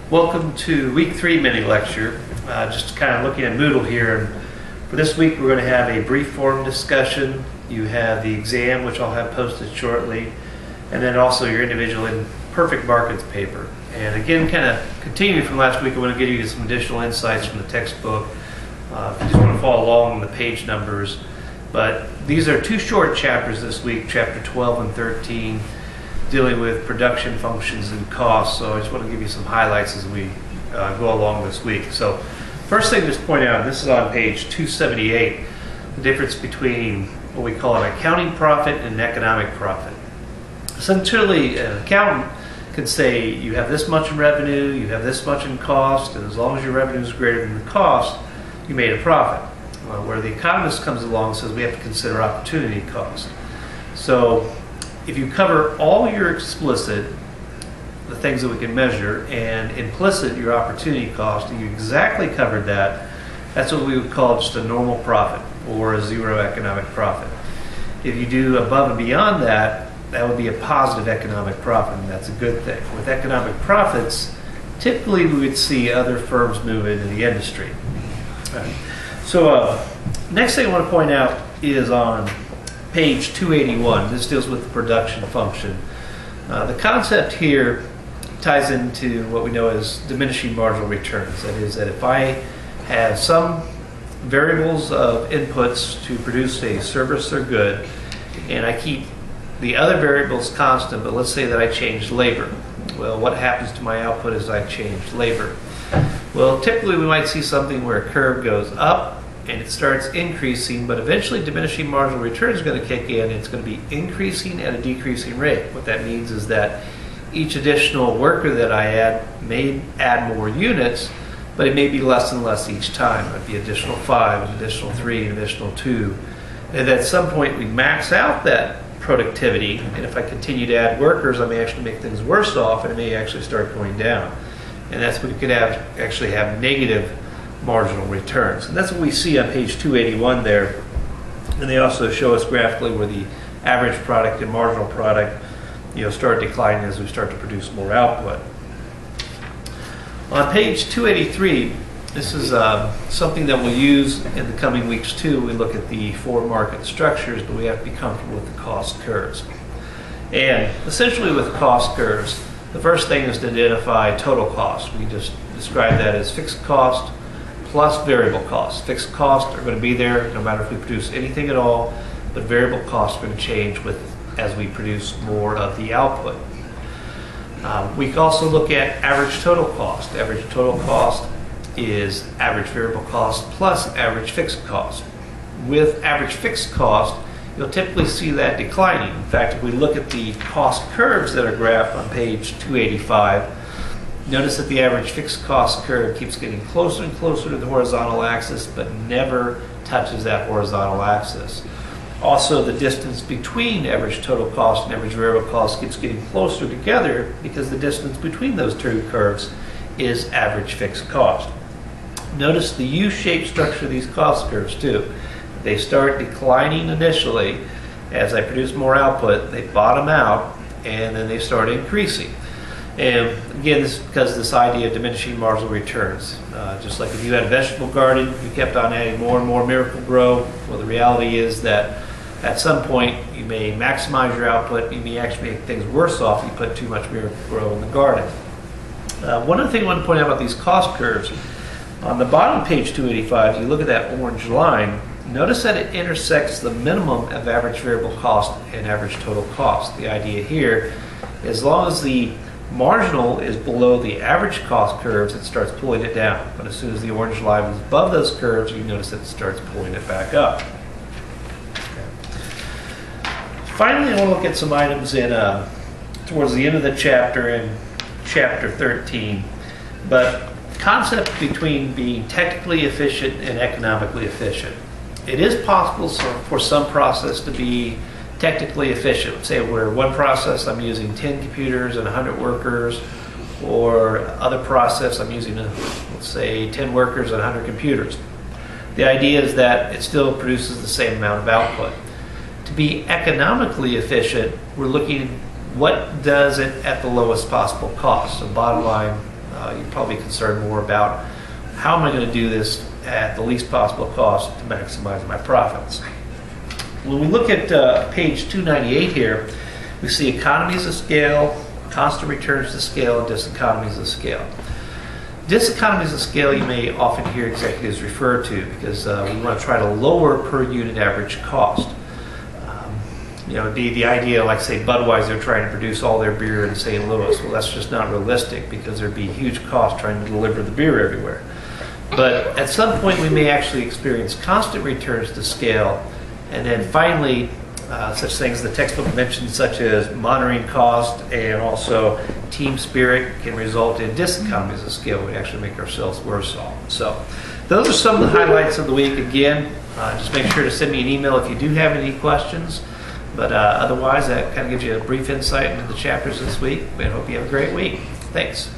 Welcome to week 3 mini lecture. Just kind of looking at Moodle here. And for this week we're going to have a brief form discussion. You have the exam, which I'll have posted shortly, and then also your individual imperfect markets paper. And again, kind of continuing from last week, I want to give you some additional insights from the textbook. If you just want to follow along on the page numbers. But these are two short chapters this week, chapter 12 and 13, dealing with production functions and costs. So I just want to give you some highlights as we go along this week. So first thing to just point out, this is on page 278, the difference between what we call an accounting profit and an economic profit. Essentially, an accountant can say you have this much in revenue, you have this much in cost, and as long as your revenue is greater than the cost, you made a profit. Where the economist comes along and says we have to consider opportunity cost. So if you cover all your explicit, the things that we can measure, and implicit, your opportunity cost, and you exactly covered that, that's what we would call just a normal profit or a zero economic profit. If you do above and beyond that, that would be a positive economic profit, and that's a good thing. With economic profits, typically we would see other firms move into the industry. So next thing I want to point out is on page 281. This deals with the production function. The concept here ties into what we know as diminishing marginal returns. That is, that if I have some variables of inputs to produce a service or good, and I keep the other variables constant, but let's say that I change labor. Well, what happens to my output as I change labor? Well, typically we might see something where a curve goes up and it starts increasing, but eventually diminishing marginal return is going to kick in. It's going to be increasing at a decreasing rate. What that means is that each additional worker that I add may add more units, but it may be less and less each time. It might be additional 5, an additional 3, an additional 2. And at some point we max out that productivity, and if I continue to add workers, I may actually make things worse off, and it may actually start going down. And that's when you could actually have negative marginal returns. And that's what we see on page 281 there. And they also show us graphically where the average product and marginal product start declining as we start to produce more output. On page 283, this is something that we'll use in the coming weeks too. We look at the 4 market structures, but we have to be comfortable with the cost curves. And essentially with cost curves, the first thing is to identify total cost. We just describe that as fixed cost plus variable cost. Fixed costs are going to be there no matter if we produce anything at all, but variable costs are going to change as we produce more of the output. We can also look at average total cost. Average total cost is average variable cost plus average fixed cost. With average fixed cost, you'll typically see that declining. In fact, if we look at the cost curves that are graphed on page 285, notice that the average fixed cost curve keeps getting closer and closer to the horizontal axis, but never touches that horizontal axis. Also, the distance between average total cost and average variable cost keeps getting closer together because the distance between those two curves is average fixed cost. Notice the U-shaped structure of these cost curves too. They start declining initially. As I produce more output, they bottom out, and then they start increasing. And again, this is because of this idea of diminishing marginal returns. Just like if you had a vegetable garden, you kept on adding more and more Miracle-Gro. Well, the reality is that at some point you may maximize your output. You may actually make things worse off if you put too much Miracle-Gro in the garden. One other thing I want to point out about these cost curves, on the bottom of page 285, you look at that orange line, notice that it intersects the minimum of average variable cost and average total cost. The idea here, as long as the marginal is below the average cost curves, it starts pulling it down. But as soon as the orange line is above those curves, you notice that it starts pulling it back up. Finally, I want to look at some items towards the end of the chapter in chapter 13. But concept between being technically efficient and economically efficient. It is possible for some process to be technically efficient. Say where one process I'm using 10 computers and 100 workers, or other process I'm using, let's say, 10 workers and 100 computers. The idea is that it still produces the same amount of output. To be economically efficient, we're looking at what does it at the lowest possible cost. So bottom line, you're probably concerned more about how am I going to do this at the least possible cost to maximize my profits. When we look at page 298 here, we see economies of scale, constant returns to scale, and diseconomies of scale. Diseconomies of scale you may often hear executives refer to because we want to try to lower per unit average cost. You know, the idea, like say Budweiser trying to produce all their beer in St. Louis, well, that's just not realistic because there'd be huge cost trying to deliver the beer everywhere. But at some point we may actually experience constant returns to scale, and then finally such things the textbook mentions, such as monitoring cost and also team spirit, can result in diseconomies of scale. We actually make ourselves worse off. So those are some of the highlights of the week. Again, just make sure to send me an email if you do have any questions. But otherwise, that kind of gives you a brief insight into the chapters this week. I hope you have a great week. Thanks.